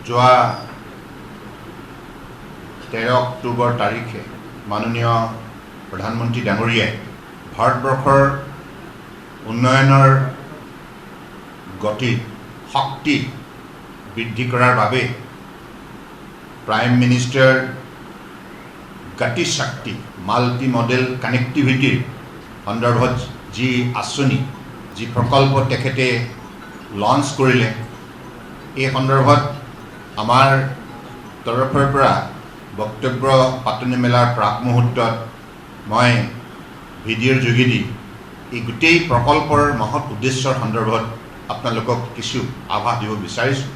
যোৱা 13 অক্টোবৰ তাৰিখে মাননীয় প্ৰধানমন্ত্ৰী ডাঙৰীয়াই ভাৰতবৰ্ষৰ উন্নয়নৰ গতি শক্তি বৃদ্ধি কৰাৰ বাবে প্ৰাইম মিনিষ্টাৰ গতি শক্তি মাল্টি মডেল কানেক্টিভিটিৰ সন্দৰ্ভত যি আঁচনি যি প্ৰকল্প তেখেতে লঞ্চ কৰিলে এই সন্দৰ্ভত আমাৰ তৰফৰ পৰা বক্তব্য পাতনি মেলাৰ প্ৰাক মুহূৰ্তত মই ভিডিঅ'ৰ যোগেদি এই গোটেই প্ৰকল্পৰ মহৎ উদ্দেশ্যৰ সন্দৰ্ভত আপোনালোকক কিছু আভাস দিব বিচাৰিছোঁ।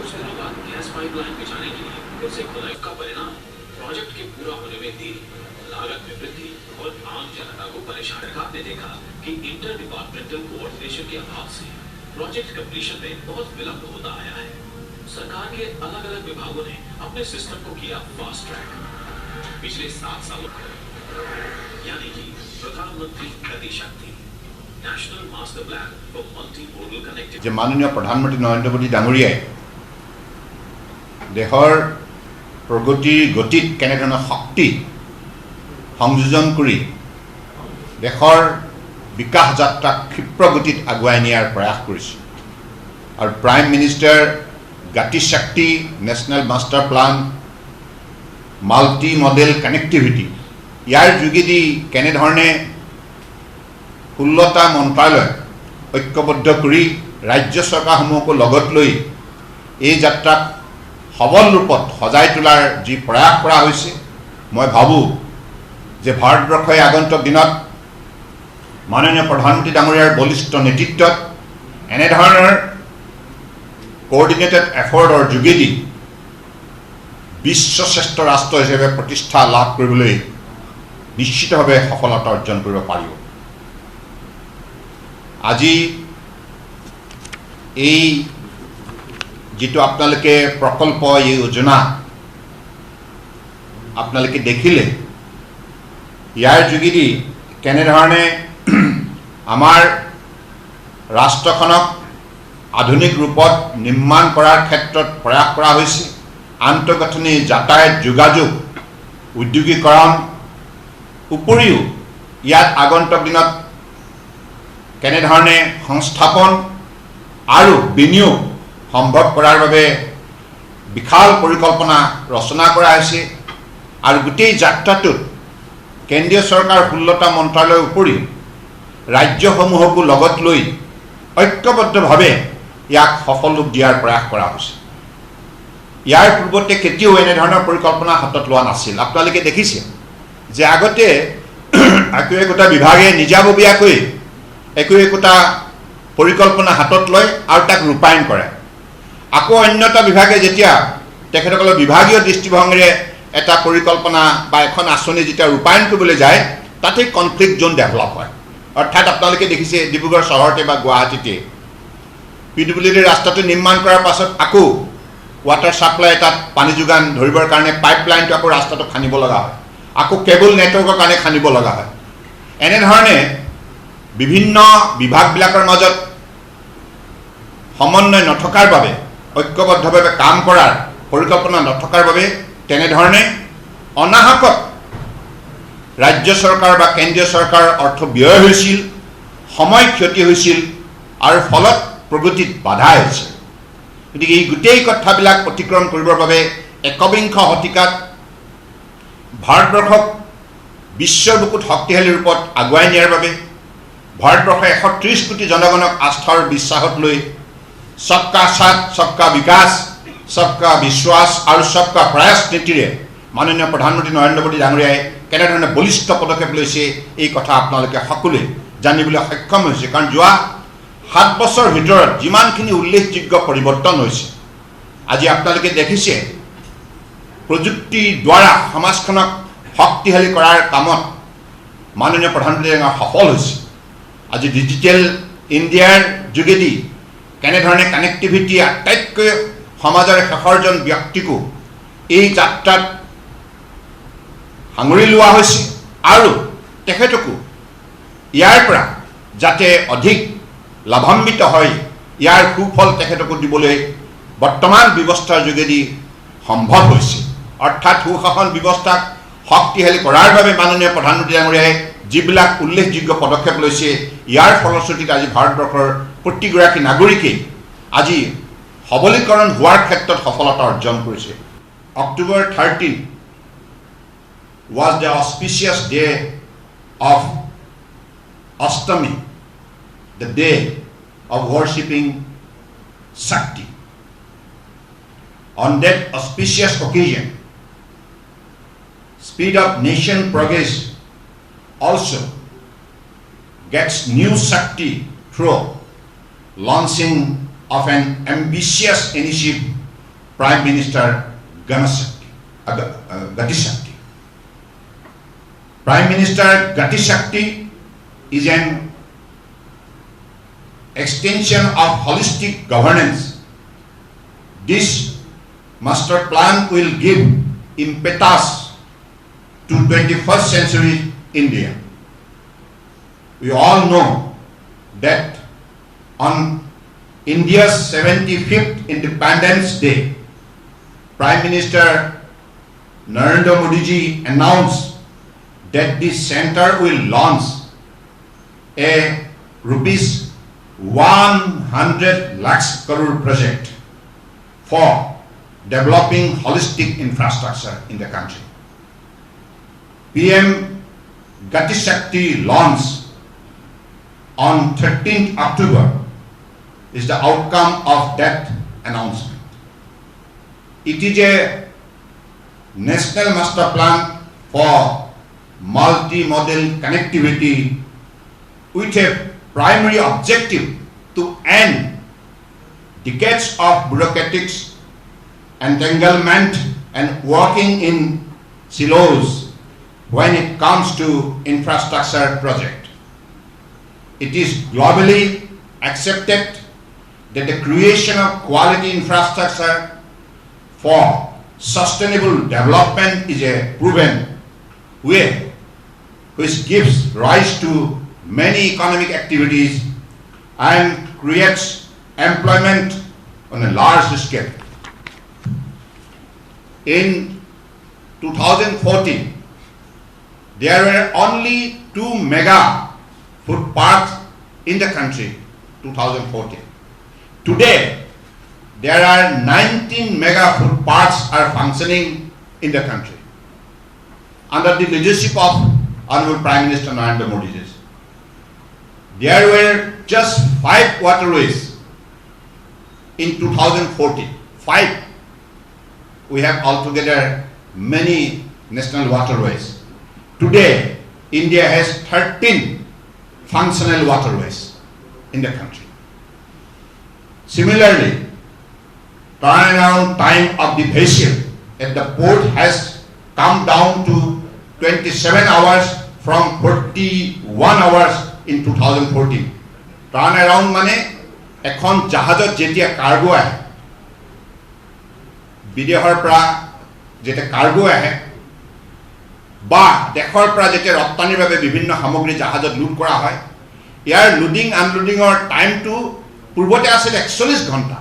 कुछ दिनों बाद गैस पाइपलाइन बिछाने के लिए फिर से खुदाई का परिणाम प्रोजेक्ट के पूरा होने में देरी, लागत में वृद्धि और आम जनता को परेशान। सरकार ने देखा कि इंटर डिपार्टमेंटल कोऑर्डिनेशन के अभाव से प्रोजेक्ट कंप्लीशन में बहुत विलंब होता आया है। सरकार के अलग अलग विभागों ने अपने सिस्टम को किया फास्ट ट्रैक। पिछले 7 सालों यानी कि प्रधानमंत्री गति शक्ति national master plan for multi modal connectivity माननीय प्रधानमंत्री नरेंद्र मोदी डांगरियाय देशर प्रगतिर गतित केनेधৰণৰ शक्ति সংযোজন কৰি দেশৰ বিকাশ যাত্ৰা ক্ষিপ্ৰ গতিত আগুৱাই নিয়াৰ প্ৰয়াস কৰিছে আৰু prime minister Gati Shakti national master plan multi modal connectivity ইয়াৰ যোগেদি কেনেধৰণে 16টা মন্ত্ৰালয় ঐক্যবদ্ধ কৰি ৰাজ্য চৰকাৰসমূহক লগত লৈ এই যাত্ৰাক সবল ৰূপত সজাই তোলাৰ যি প্ৰয়াস কৰা হৈছে মই ভাবো যে ভাৰতবৰ্ষই আগন্তুক দিনত মাননীয় প্ৰধানমন্ত্ৰী ডাঙৰীয়াৰ বলিষ্ঠ নেতৃত্বত এনে ধৰণৰ কোঅৰ্ডিনেটেড এফৰ্টৰ যোগেদি বিশ্ব শ্ৰেষ্ঠ ৰাষ্ট্ৰ হিচাপে প্ৰতিষ্ঠা লাভ কৰিবলৈ নিশ্চিতভাৱে সফলতা অৰ্জন কৰিব পাৰিব। আজি এই যেটো আপোনালোকে প্ৰকল্প এই যোজনা আপোনালোকে দেখিলে ইয়াৰ যোগেদি কেনেধৰণে আমাৰ ৰাষ্ট্ৰখনক আধুনিক ৰূপত নিৰ্মাণ কৰাৰ ক্ষেত্ৰত প্ৰয়াস কৰা হৈছে। আন্তঃগাঁথনি যাতায়াত যোগাযোগ উদ্যোগীকৰণ উপৰিও ইয়াত আগন্তুক দিনত কেনেধৰণে সংস্থাপন আৰু বিনিয়োগ সম্ভৱ কৰাৰ বাবে বিশাল পৰিকল্পনা ৰচনা কৰা হৈছে আৰু গোটেই যাত্ৰাটোত কেন্দ্ৰীয় চৰকাৰ 16টা মন্ত্ৰালয়ৰ উপৰিও ৰাজ্যসমূহকো লগত লৈ ঐক্যবদ্ধভাৱে ইয়াক সফল ৰূপ দিয়াৰ প্ৰয়াস কৰা হৈছে। ইয়াৰ পূৰ্বতে কেতিয়াও এনে ধৰণৰ পৰিকল্পনা হাতত লোৱা নাছিল। আপোনালোকে দেখিছে যে আগতে একো একোটা বিভাগে নিজাববীয়াকৈ একো একোটা পৰিকল্পনা হাতত লয় আৰু তাক ৰূপায়ণ কৰে। আকৌ অন্যটা বিভাগে যেতিয়া তেখেতসকলৰ বিভাগীয় দৃষ্টিভংগীৰে এটা পৰিকল্পনা বা এখন আঁচনি যেতিয়া ৰূপায়ণ কৰিবলৈ যায় তাতে কনফ্লিক্ট জোন ডেভেলপ হয়। অৰ্থাৎ আপোনালোকে দেখিছে ডিব্ৰুগড় চহৰতে বা গুৱাহাটীতে পিডব্লিউডি ৰাস্তাটো নিৰ্মাণ কৰাৰ পাছত আকৌ ৱাটাৰ ছাপ্লাই তাত পানী যোগান ধৰিবৰ কাৰণে পাইপলাইনটো আকৌ ৰাস্তাটো খান্দিব লগা হয়, আকৌ কেবল নেটৱৰ্কৰ কাৰণে খান্দিব লগা হয়। এনেধৰণে বিভিন্ন বিভাগবিলাকৰ মাজত সমন্বয় নথকাৰ বাবে ঐক্যবদ্ধভাৱে কাম কৰাৰ পৰিকল্পনা নথকাৰ বাবে তেনেধৰণে অনাহকত ৰাজ্য চৰকাৰ বা কেন্দ্ৰীয় চৰকাৰৰ অৰ্থ ব্যয় হৈছিল, সময় ক্ষতি হৈছিল আৰু ফলত প্ৰগতিত বাধা হৈছিল। গতিকে এই গোটেই কথাবিলাক অতিক্ৰম কৰিবৰ বাবে একবিংশ শতিকাত ভাৰতবৰ্ষক বিশ্বৰ বুকুত শক্তিশালী ৰূপত আগুৱাই নিয়াৰ বাবে ভাৰতবৰ্ষৰ 130 কোটি জনগণক আস্থাৰ বিশ্বাসত লৈ সবকা সাথ সবকা বিকাশ সবকা বিশ্বাস আৰু সবকা প্ৰয়াস নীতিৰে মাননীয় প্ৰধানমন্ত্ৰী নৰেন্দ্ৰ মোদী ডাঙৰীয়াই কেনেধৰণে বলিষ্ঠ পদক্ষেপ লৈছে এই কথা আপোনালোকে সকলোৱে জানিবলৈ সক্ষম হৈছে। কাৰণ যোৱা 7 বছৰৰ ভিতৰত যিমানখিনি উল্লেখযোগ্য পৰিৱৰ্তন হৈছে আজি আপোনালোকে দেখিছে প্ৰযুক্তিৰ দ্বাৰা সমাজখনক শক্তিশালী কৰাৰ কামত মাননীয় প্ৰধানমন্ত্ৰী ডাঙৰীয়া সফল হৈছে। আজি ডিজিটেল ইণ্ডিয়াৰ যোগেদি কেনেধৰণে কানেক্টিভিটি আটাইতকৈ সমাজৰ শেষৰজন ব্যক্তিকো এই যাত্ৰাত সাঙুৰি লোৱা হৈছে আৰু তেখেতকো ইয়াৰ পৰা যাতে অধিক লাভান্বিত হয় ইয়াৰ সুফল তেখেতকো দিবলৈ বৰ্তমান ব্যৱস্থাৰ যোগেদি সম্ভৱ হৈছে অৰ্থাৎ সুশাসন ব্যৱস্থাক শক্তিশালী কৰাৰ বাবে মাননীয় প্ৰধানমন্ত্ৰী ডাঙৰীয়াই যিবিলাক উল্লেখযোগ্য পদক্ষেপ লৈছে ইয়াৰ ফলশ্ৰুতিত আজি ভাৰতবৰ্ষৰ প্ৰতিগৰাকী নাগৰিকেই আজি সবলীকৰণ হোৱাৰ ক্ষেত্ৰত সফলতা অৰ্জন কৰিছে October 13 was the auspicious day of Ashtami, the day of worshipping Shakti. On that auspicious occasion, speed of nation progress also gets new Shakti through launching of an ambitious initiative, Prime Minister Gati Shakti. Prime Minister Gati Shakti is an extension of holistic governance. This master plan will give impetus to 21st century India. We all know that on India's 75th Independence Day, Prime Minister Narendra Modi ji announced that this center will launch a rupees 100 lakhs crore project for developing holistic infrastructure in the country. PM Gati Shakti launch on 13th October is the outcome of that announcement. It is a national master plan for multi-modal connectivity with a primary objective to end decades of bureaucratic entanglement and working in silos when it comes to infrastructure project. It is globally accepted that the creation of quality infrastructure for sustainable development is a proven way which gives rise to many economic activities and creates employment on a large scale. In 2014, there were only 2 mega footpaths in the country, 2014. Today, there are 19 mega footpaths are functioning in the country under the leadership of Honorable Prime Minister Narendra Modi ji. There were just 5 waterways in 2014. 5. We have altogether many national waterways. Today, India has 13 functional waterways in the country. Similarly, turnaround time of the vessel at the port has come down to 27 hours from 41 hours in 2014. Turnaround mane ekhon jahajot jetia cargo ahe bidehor pra jete cargo ahe ba dekhor pra jete rপ্তানিৰ বাবে বিভিন্ন সামগ্ৰী জাহাজত load কৰা হয় ইয়াৰ loading আনলোডিংৰ time to পূৰ্বতে আছিল 41 ঘণ্টা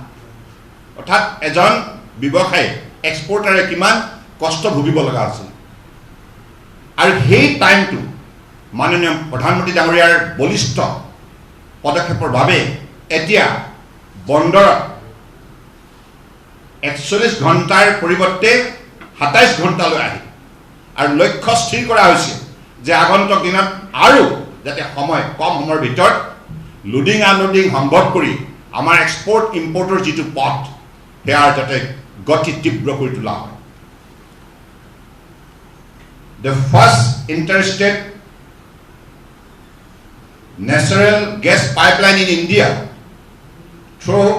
অৰ্থাৎ এজন ব্যৱসায়ী এক্সপোৰ্টাৰে কিমান কষ্ট ভুগিব লগা আছিল আৰু সেই টাইমটো মাননীয় প্ৰধানমন্ত্ৰী ডাঙৰীয়াৰ বলিষ্ঠ পদক্ষেপৰ বাবে এতিয়া বন্দৰত 41 ঘণ্টাৰ পৰিৱৰ্তে 27 ঘণ্টালৈ আহি আৰু লক্ষ্য স্থিৰ কৰা হৈছে যে আগন্তুক দিনত আৰু যাতে সময় কম সময়ৰ ভিতৰত লোডিং আনলোডিং সম্ভৱ কৰি আমাৰ এক্সপোৰ্ট ইম্পোৰ্টৰ যিটো পথ সেয়াৰ যাতে গতি তীব্ৰ কৰি তোলা হয় The first interstate natural gas pipeline in India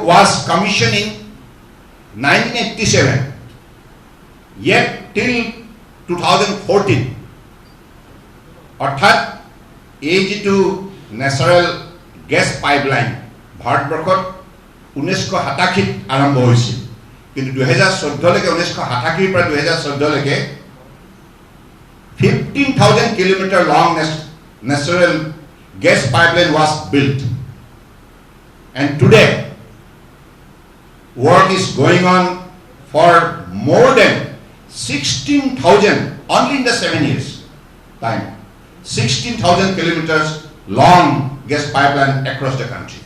was commissioned in 1987. Yet till 2014, অর্থাৎ এই যিটো ন্যাচারাল গ্যাস পাইপলাইন ভাৰতবৰ্ষত 1987 আৰম্ভ হৈছিল কিন্তু 2014 লৈকে 1987 পৰা 2014 লৈকে 15,000 kilometer long natural gas pipeline was built. And today, work is going on for more than 16,000 only in the 7 years time. 16,000 kilometers long gas pipeline across the country.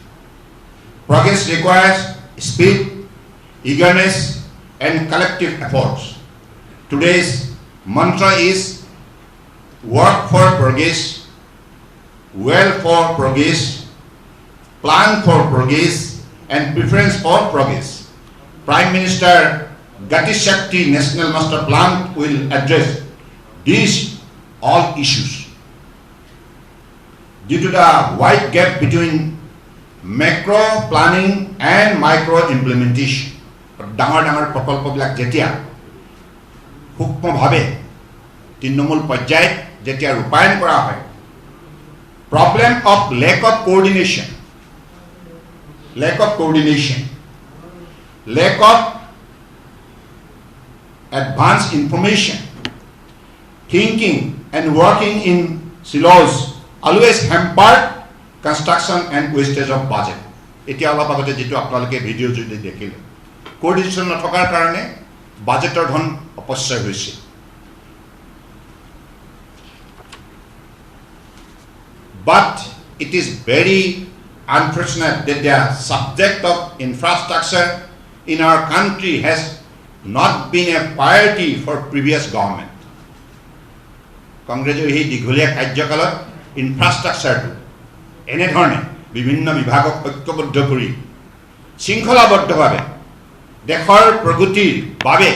Progress requires speed, eagerness, and collective efforts. Today's mantra is work for progress, well for progress, plan for progress, and preference for progress. Prime Minister Gati Shakti National Master Plan will address these all issues. Due to the wide gap between macro planning and micro implementation, ডাঙৰ প্ৰকল্পবিলাক যেতিয়া সূক্ষ্মভাৱে তৃণমূল পৰ্যায়ত যেতিয়া ৰূপায়ণ কৰা হয়, problem of lack of coordination, lack of advanced information, thinking and working in silos always hampered construction and wastage of budget. এতিয়া অলপ আগতে যেটো আপোনালোকে ভিডিও যদি দেখিলে, কোঅৰ্ডিনেশ্যন নথকাৰ কাৰণে বাজেটৰ ধন অপচয় হৈছে। But it is very unfortunate that the subject of infrastructure in our country has not been a priority for previous government. Congress এই দীঘলীয়া কাৰ্যকালত ইনফ্ৰাষ্ট্ৰাকচাৰটো এনেধৰণে বিভিন্ন বিভাগক ঐক্যবদ্ধ কৰি শৃংখলাবদ্ধভাৱে দেশৰ প্ৰগতিৰ বাবে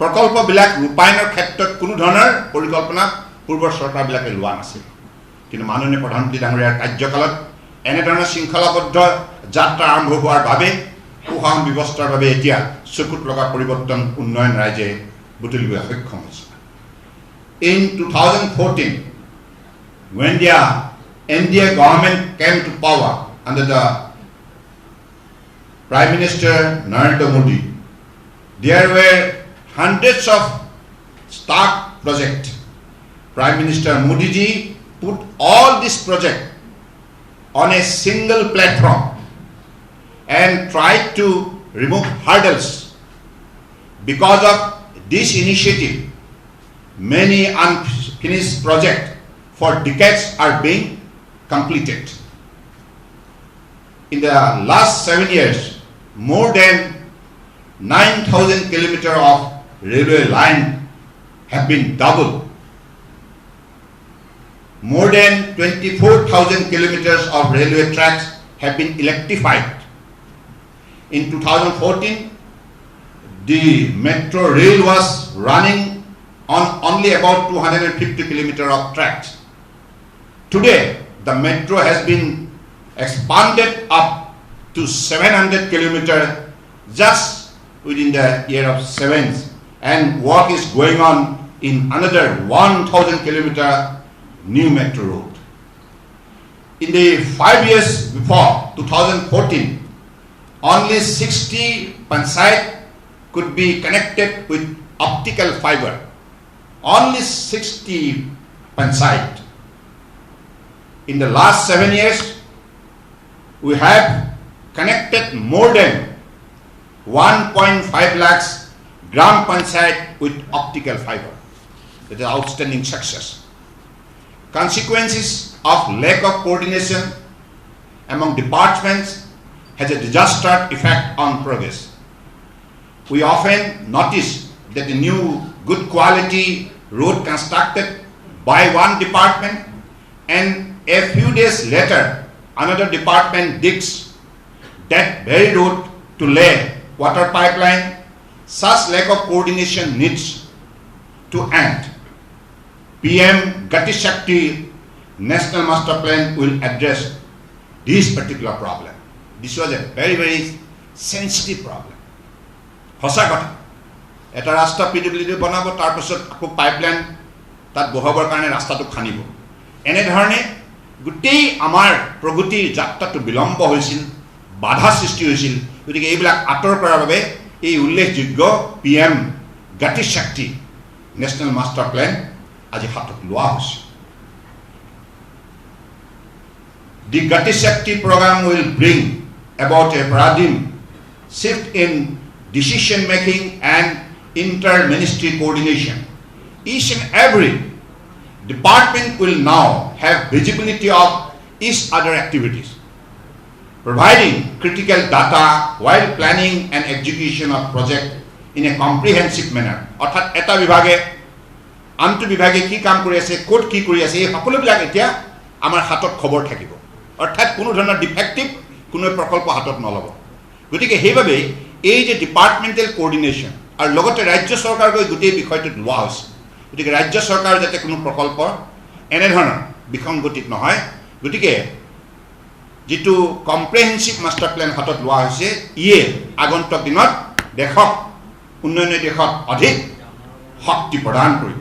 প্ৰকল্পবিলাক ৰূপায়ণৰ ক্ষেত্ৰত কোনো ধৰণৰ পৰিকল্পনা পূৰ্বৰ চৰকাৰবিলাকে লোৱা নাছিল। কিন্তু মাননীয় প্ৰধানমন্ত্ৰী ডাঙৰীয়াৰ কাৰ্যকালত এনেধৰণৰ শৃংখলাবদ্ধ যাত্ৰা আৰম্ভ হোৱাৰ বাবে সুশাসন ব্যৱস্থাৰ বাবে এতিয়া চকুত লগা পৰিৱৰ্তন উন্নয়ন ৰাজ্যে বুটলিবলৈ সক্ষম হৈছে। In 2014, when the NDA government came to power under the Prime Minister Narendra Modi, there were hundreds of start projects. Prime Minister Modi ji put all this project on a single platform and tried to remove hurdles. Because of this initiative, many unfinished projects for decades are being completed. In the last 7 years, more than 9,000 kilometers of railway line have been doubled. More than 24,000 kilometers of railway tracks have been electrified. In 2014, the metro rail was running on only about 250 kilometers of tracks. Today, the metro has been expanded up to 700 kilometers just within the year of 7, and work is going on in another 1,000 kilometer new metro road. In the 5 years before 2014, only 60 panchayat could be connected with optical fiber. Only 60 panchayat. In the last 7 years, we have connected more than 1.5 lakhs gram panchayat with optical fiber. That is outstanding success. Consequences of lack of coordination among departments has a disastrous effect on progress. We often notice that the new good quality road constructed by one department, and a few days later another department digs that very road to lay water pipeline. Such lack of coordination needs to end. PM Gati Shakti National Master Plan will address this particular problem. This was a very, very sensitive problem. সঁচা কথা, এটা ৰাস্তা PWD বনাব, তাৰপিছত আকৌ pipeline তাত বহাবৰ কাৰণে ৰাস্তাটো খানিব। এনেধৰণে গোটেই আমাৰ প্ৰগতিৰ যাত্ৰাটো বিলম্ব হৈছিল, বাধা সৃষ্টি হৈছিল। গতিকে এইবিলাক আঁতৰ কৰাৰ বাবে এই উল্লেখযোগ্য PM Gati Shakti National Master Plan আজি হাতত লোৱা হৈছে। The Gati Shakti program will bring about a paradigm shift in decision making and inter-ministry coordination. Each and every department will now have visibility of each other activities, providing critical data while planning and execution of project in a comprehensive manner. অর্থাৎ এটা বিভাগে আনটো বিভাগে কি কাম কৰি আছে, code কি কৰি আছে, এই সকলোবিলাক এতিয়া আমাৰ হাতত খবৰ থাকিব। অৰ্থাৎ কোনো ধৰণৰ ডিফেক্টিভ কোনো প্ৰকল্প হাতত নলব। গতিকে সেইভাবে এই যে ডিপাৰ্টমেণ্টেল কোঅৰ্ডিনেশ্যন আৰু লগতে ৰাজ্য চৰকাৰ গৈ গোটেই বিষয়টোত লোৱা হৈছে। গতিকে ৰাজ্য চৰকাৰ যাতে কোনো প্ৰকল্প এনেধৰণৰ বিসংগতিত নহয়, গতিকে যেটো কম্প্ৰেহেনসিভ মাষ্টাৰ প্লেন হাতত লোৱা হৈছে, ইয়ে আগন্তুক দিনত দেশক উন্নয়নৰ দিশত অধিক শক্তি প্ৰদান কৰিব।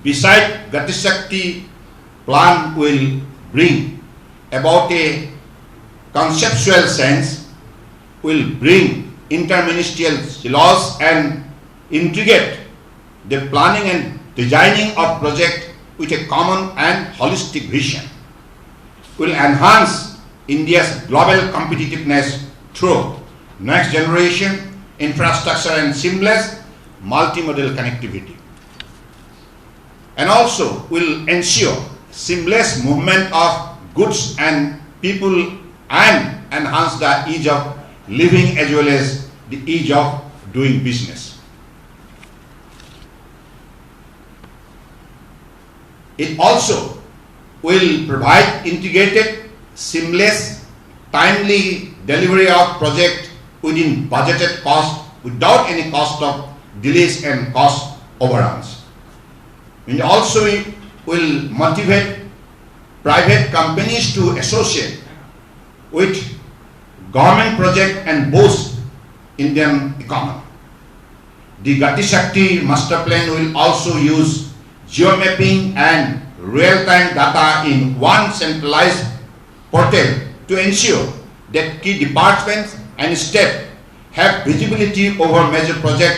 Beside Gati Shakti plan will bring about a conceptual sense, will bring interministerial silos and integrate the planning and designing of project with a common and holistic vision, will enhance India's global competitiveness through next generation infrastructure and seamless multimodal connectivity, and also will ensure seamless movement of goods and people and enhance the ease of living as well as the ease of doing business. It also will provide integrated, seamless, timely delivery of project within budgeted cost without any cost of delays and cost overruns. It also will motivate private companies to associate with government project and boost Indian economy. The Gati Shakti master plan will also use geomapping and real-time data in one centralized portal to ensure that key departments and staff have visibility over major project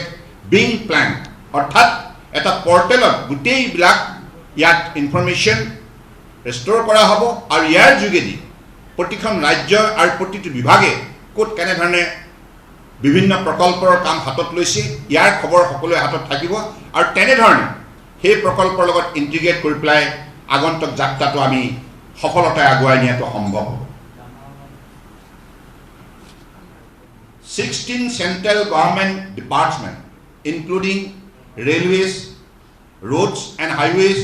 being planned. অর্থাৎ এটা পোর্টেলত গোটেইবিলাক ইয়াত information restore করা হব আৰু ইয়াৰ যোগেদি প্ৰতিখন ৰাজ্য আৰু প্ৰতিটো বিভাগে কোট কেনে ধৰণে বিভিন্ন প্ৰকল্পৰ কাম হাতত লৈছে ইয়াৰ খবৰ সকলোৰে হাতত থাকিব আৰু তেনে ধৰণে সেই প্ৰকল্পৰ লগত ইন্টিগ্ৰেট কৰি প্লাই আগন্তুক যাত্ৰাটো আমি সফলতাৰে আগুৱাই নিয়াটো সম্ভৱ হ'ব। 16 central government departments including railways, roads and highways,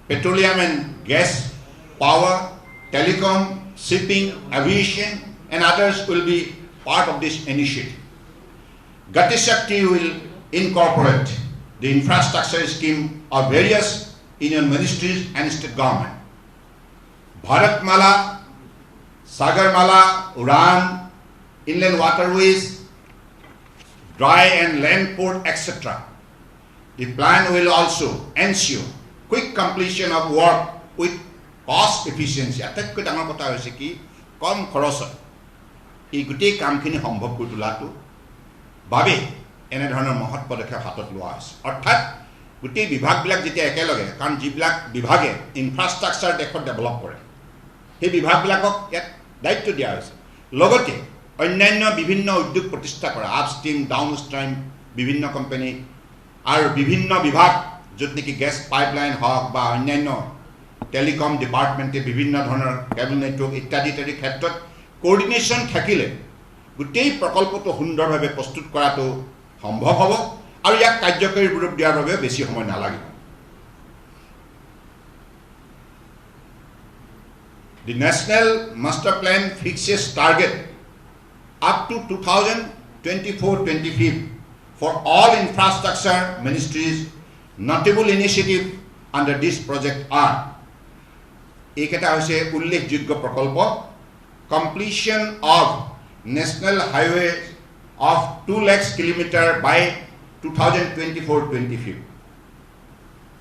petroleum and gas, power, telecom, shipping, aviation and others will be part of this initiative. Gati Shakti will incorporate the infrastructure scheme of various union ministries and state government. Bharatmala, Sagarmala, Udan, inland waterways, dry and land port, etc. The plan will also ensure quick completion of work with cost efficiency. আটাইতকৈ ডাঙৰ কথা হৈছে কি কম খৰচত এই গোটেই কামখিনি সম্ভৱ কৰি তোলাটো বাবে এনেধৰণৰ মহৎ পদক্ষেপ হাতত লোৱা হৈছে। অৰ্থাৎ গোটেই বিভাগবিলাক যেতিয়া একেলগে, কাৰণ যিবিলাক বিভাগে ইনফ্ৰাষ্ট্ৰাকচাৰ দেশত ডেভেলপ কৰে সেই বিভাগবিলাকক ইয়াত দায়িত্ব দিয়া হৈছে। লগতে অন্যান্য বিভিন্ন উদ্যোগ প্ৰতিষ্ঠা কৰা আপষ্ট্ৰীম ডাউনষ্ট্ৰীম বিভিন্ন কোম্পানী আৰু বিভিন্ন বিভাগ য'ত নেকি গেছ পাইপলাইন হওক বা অন্যান্য টেলিকম ডিপাৰ্টমেণ্টে বিভিন্ন ধৰণৰ কেবল নেটৱৰ্ক ইত্যাদি ইত্যাদি ক্ষেত্ৰত কোঅৰ্ডিনেশ্যন থাকিলে গোটেই প্ৰকল্পটো সুন্দৰভাৱে প্ৰস্তুত কৰাটো সম্ভৱ হ'ব আৰু ইয়াক কাৰ্যকৰী ৰূপ দিয়াৰ বাবে বেছি সময় নালাগিব। The National Master Plan fixes target up to 2024-25 for all infrastructure ministries. Notable initiative under this project are ekata hoise ullekhojoggyo prokolpo completion of national highway of 2 lakh km by 2024-25,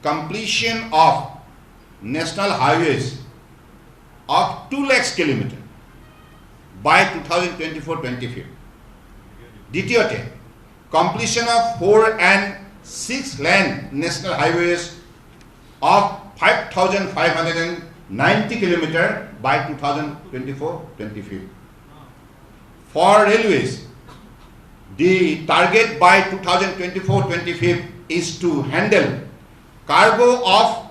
completion of national highways of 2 lakh km by 2024-25. দ্বিতীয়তে completion of 4 and 6 lane national highways of 5,500 90 kilometers by 2024-25. For railways, the target by 2024-25 is to handle cargo of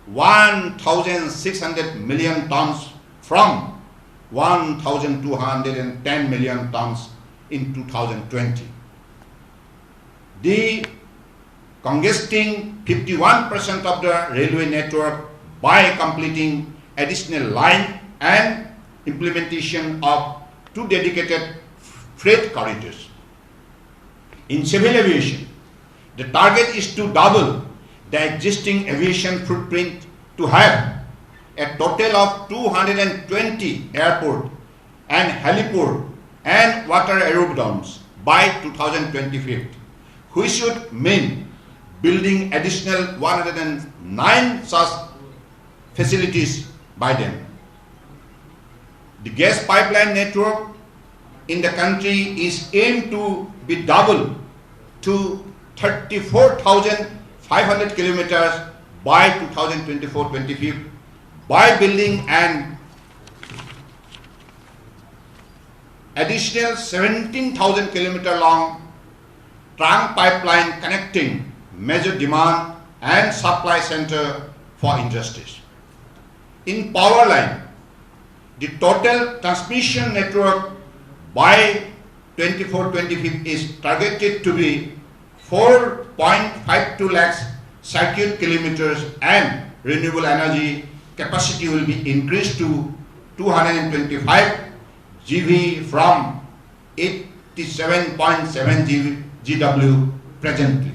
1,600 million tons from 1,210 million tons in 2020. The congesting 51% of the railway network by completing additional line and implementation of 2 dedicated freight corridors. In civil aviation, the target is to double the existing aviation footprint to have a total of 220 airport and heliport and water aerodromes by 2025, which would mean building additional 109 such facilities by then. The gas pipeline network in the country is aimed to be doubled to 34,500 kilometers by 2024-25 by building an additional 17,000 kilometer long trunk pipeline connecting major demand and supply center for industries. In power line, the total transmission network by 24-25 is targeted to be 4.52 lakhs circuit kilometers and renewable energy capacity will be increased to 225 GW from 87.7 GW presently.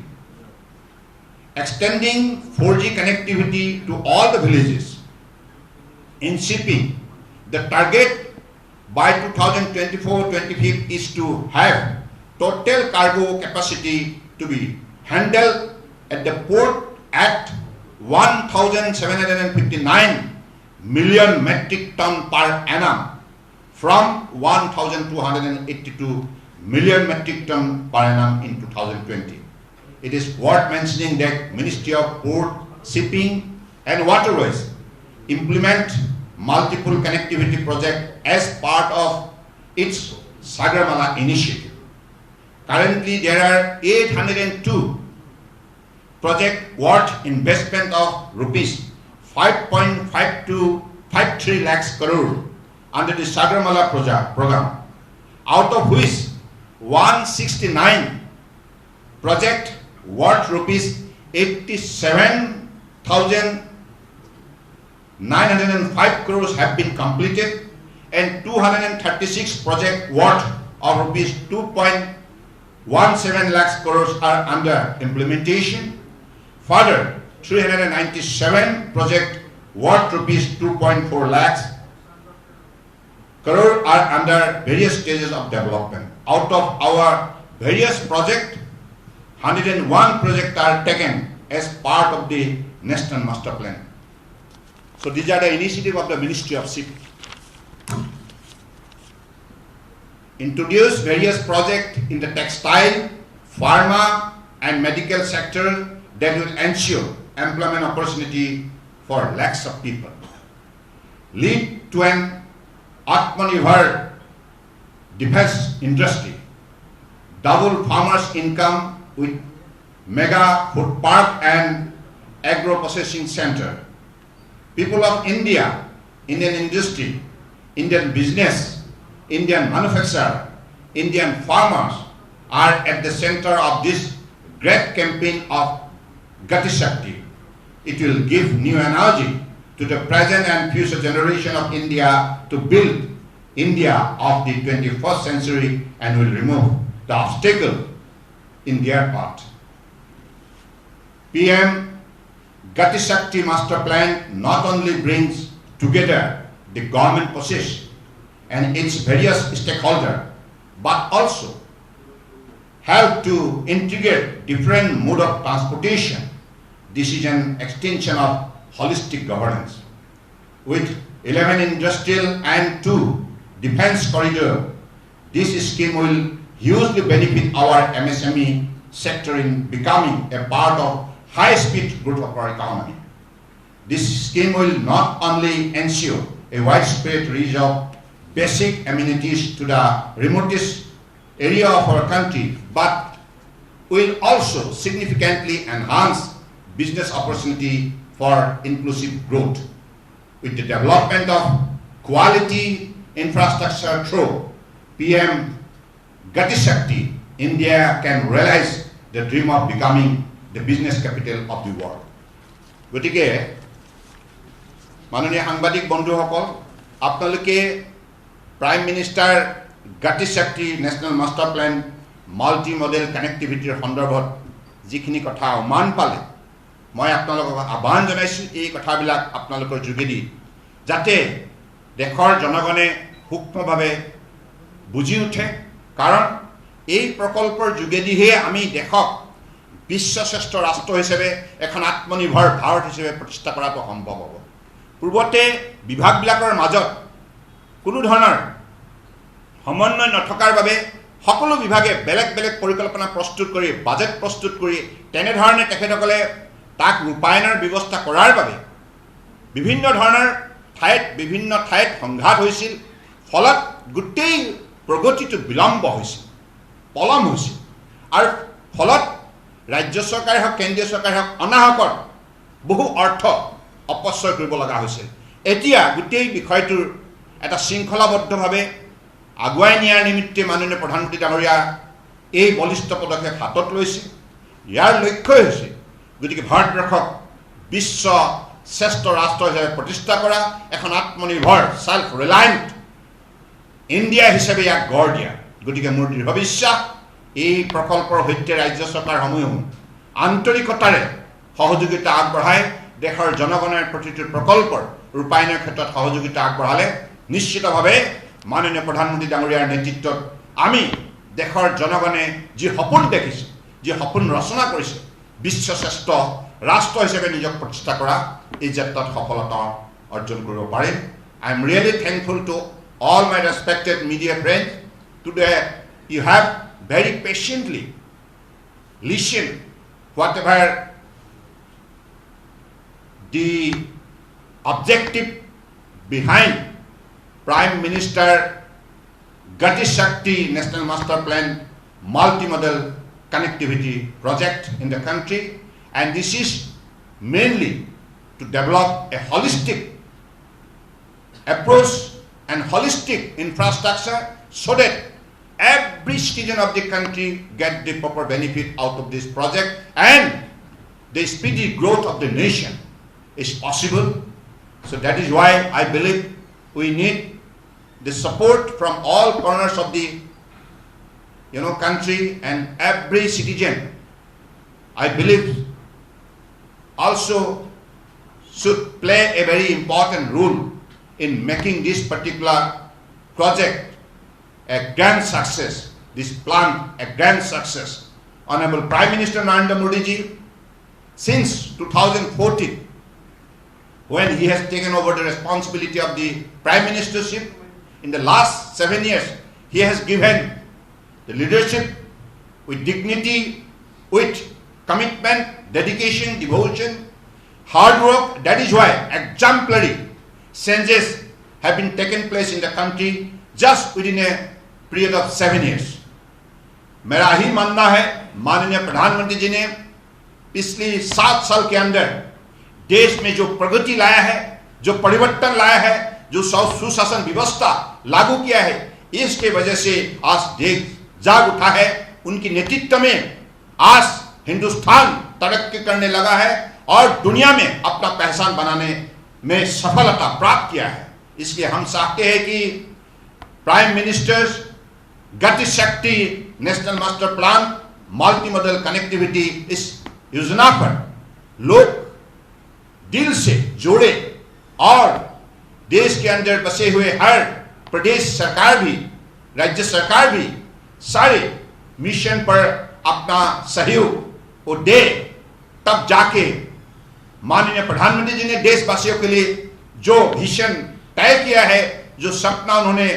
Extending 4G connectivity to all the villages. In shipping, the target by 2024-25 is to have total cargo capacity to be handled at the port at 1,759 million metric ton per annum from 1,282 million metric ton per annum in 2020. It is worth mentioning that Ministry of Port, Shipping and Waterways implement multiple connectivity projects as part of its Sagarmala initiative. Currently, there are 802 projects worth investment of rupees 5.5253 lakhs crore under the Sagarmala program, out of which 169 projects worth rupees 87,905 crores have been completed and 236 projects worth of rupees 2.17 lakhs crores are under implementation. Further, 397 projects worth rupees 2.4 lakhs crore are under various stages of development. Out of our various projects, 101 projects are taken as part of the National Master Plan. So these are the initiative of the Ministry of Shipping. Introduce various projects in the textile, pharma and medical sector that will ensure employment opportunity for lakhs of people. Lead to an Atmanirbhar defense industry. Double farmers' income with mega food park and agro processing center. People of India, Indian industry, Indian business, Indian manufacturer, Indian farmers are at the center of this great campaign of Gati Shakti. It will give new energy to the present and future generation of India to build India of the 21st century and will remove the obstacle in their path. PM Gati Shakti Master Plan not only brings together the government process and its various stakeholders, but also help to integrate different mode of transportation, decision extension of holistic governance. With 11 industrial and 2 defense corridor, this scheme will hugely benefit our MSME sector in becoming a part of high-speed growth of our economy. this scheme will not only ensure a widespread reach of basic amenities to the remotest area of our country, but will also significantly enhance business opportunity for inclusive growth. With the development of quality infrastructure through PM Gati Shakti, India can realize the dream of becoming the business capital of the world. গতিকে মাননীয় সাংবাদিক বন্ধুসকল, আপোনালোকে prime minister Gati Shakti national master plan multi modal কানেক্টিভিটিৰ সন্দৰ্ভত যিখিনি কথা উমান পালে, মই আপোনালোকক আহ্বান জনাইছোঁ এই কথাবিলাক আপোনালোকৰ যোগেদি যাতে দেশৰ জনগণে সূক্ষ্মভাৱে বুজি উঠে, কাৰণ এই প্ৰকল্পৰ যোগেদিহে আমি দেশক বিশ্বশ্ৰেষ্ঠ ৰাষ্ট্ৰ হিচাপে এখন আত্মনিৰ্ভৰ ভাৰত হিচাপে প্ৰতিষ্ঠা কৰাটো সম্ভৱ হ'ব। পূৰ্বতে বিভাগবিলাকৰ মাজত কোনো ধৰণৰ সমন্বয় নথকাৰ বাবে সকলো বিভাগে বেলেগ বেলেগ পৰিকল্পনা প্ৰস্তুত কৰি বাজেট প্ৰস্তুত কৰি তেনেধৰণে তেখেতসকলে তাক ৰূপায়ণৰ ব্যৱস্থা কৰাৰ বাবে বিভিন্ন ধৰণৰ বিভিন্ন ঠাইত সংঘাত হৈছিল, ফলত গোটেই প্ৰগতিটো বিলম্ব হৈছিল, পলম হৈছিল, আৰু ফলত ৰাজ্য চৰকাৰে হওক কেন্দ্ৰীয় চৰকাৰে হওক অনাহকত বহু অৰ্থ অপচয় কৰিব লগা হৈছিল। এতিয়া গোটেই বিষয়টোৰ এটা শৃংখলাবদ্ধভাৱে আগুৱাই নিয়াৰ নিমিত্তে মাননীয় প্ৰধানমন্ত্ৰী ডাঙৰীয়া এই বলিষ্ঠ পদক্ষেপ হাতত লৈছে। ইয়াৰ লক্ষ্যই হৈছে গতিকে ভাৰতবৰ্ষক বিশ্ব শ্ৰেষ্ঠ ৰাষ্ট্ৰ হিচাপে প্ৰতিষ্ঠা কৰা, এখন আত্মনিৰ্ভৰ ছেল্ফ ৰিলায়েণ্ট ইণ্ডিয়া হিচাপে ইয়াক গঢ় দিয়া। গতিকে মোৰ দৃঢ় বিশ্বাস এই প্ৰকল্পৰ সৈতে ৰাজ্য চৰকাৰসমূহেও আন্তৰিকতাৰে সহযোগিতা আগবঢ়াই দেশৰ জনগণৰ প্ৰতিটো প্ৰকল্পৰ ৰূপায়ণৰ ক্ষেত্ৰত সহযোগিতা আগবঢ়ালে নিশ্চিতভাৱে মাননীয় প্ৰধানমন্ত্ৰী ডাঙৰীয়াৰ নেতৃত্বত আমি দেশৰ জনগণে যি সপোন দেখিছে, যি সপোন ৰচনা কৰিছে, বিশ্বশ্ৰেষ্ঠ ৰাষ্ট্ৰ হিচাপে নিজক প্ৰতিষ্ঠা কৰা এই যাত্ৰাত সফলতা অৰ্জন কৰিব পাৰিম। I am really thankful to all my respected media friends. Today you have very patiently listened whatever the objective behind Prime Minister Gati Shakti National Master Plan multimodal connectivity project in the country, and this is mainly to develop a holistic approach and holistic infrastructure so that every citizen of the country get the proper benefit out of this project and the speedy growth of the nation is possible. So that is why I believe we need the support from all corners of the country, and every citizen I believe also should play a very important role in making this particular project a grand success, this plan a grand success. Honorable Prime Minister Narendra Modi ji, since 2014, when he has taken over the responsibility of the Prime Ministership, in the last 7 years, he has given the leadership with dignity, with commitment, dedication, devotion, hard work. That is why exemplary changes have been taken place in the country just within a period of 7 years. मेरा ही मानना है माननीय प्रधानमंत्री जी ने पिछले 7 साल के अंदर देश में जो प्रगति लाया है, जो परिवर्तन लाया है, जो सुशासन व्यवस्था लागू किया है, इसके वजह से आज देश जाग उठा है। उनके नेतृत्व में आज हिंदुस्तान तरक्की करने लगा है और दुनिया में अपना पहचान बनाने में सफलता प्राप्त किया है। इसलिए हम चाहते हैं कि प्राइम मिनिस्टर्स गति शक्ति national master plan multi modal connectivity इस योजना पर लोग दिल से जोड़े और देश के अंदर बसे हुए हर प्रदेश सरकार भी, राज्य सरकार भी सारे मिशन पर अपना सहयोग वो दे, तब जाके माननीय प्रधानमंत्री जी ने देशवासियों के लिए जो विजन तय किया है, जो सपना उन्होंने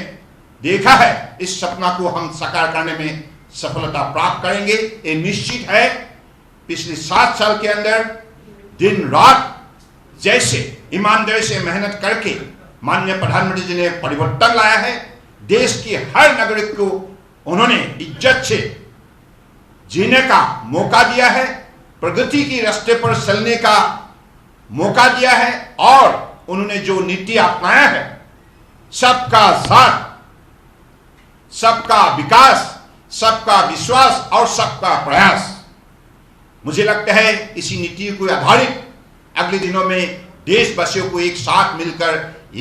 देखा है, इस सपना को हम साकार करने में सफलता प्राप्त करेंगे। ये निश्चित है। पिछले 7 साल के अंदर दिन रात जैसे ईमानदारी से मेहनत करके माननीय प्रधानमंत्री जी ने परिवर्तन लाया है, देश की हर नागरिक को उन्होंने इज्जत से जीने का मौका दिया है, प्रगति की रास्ते पर चलने का मौका दिया है, और उन्होंने जो नीति अपनाया है, सबका साथ, सबका विकास, सबका विश्वास और सबका प्रयास, मुझे लगता है इसी नीति को आधारित अगले दिनों में देशवासियों को एक साथ मिलकर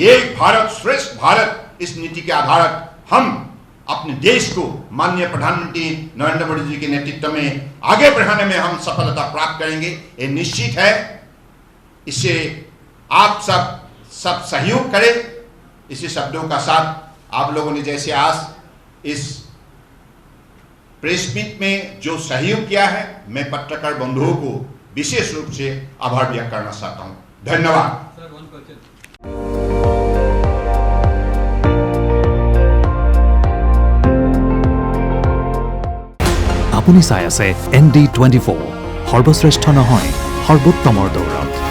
एक भारत श्रेष्ठ भारत, इस नीति के आधारित हम अपने देश को माननीय प्रधानमंत्री नरेंद्र मोदी जी के नेतृत्व में आगे बढ़ाने में हम सफलता प्राप्त करेंगे, ये निश्चित है। इससे आप सब सहयोग करें। इसी शब्दों का साथ आप लोगों ने जैसे आज इस प्रेस मीट में जो सहयोग किया है, मैं पत्रकार बंधुओं को विशेष रूप से आभार व्यक्त करना चाहता हूं। धन्यवाद। আপুনি চাই আছে ND24 সৰ্বশ্ৰেষ্ঠ নহয় সৰ্বোত্তমৰ দৌৰত।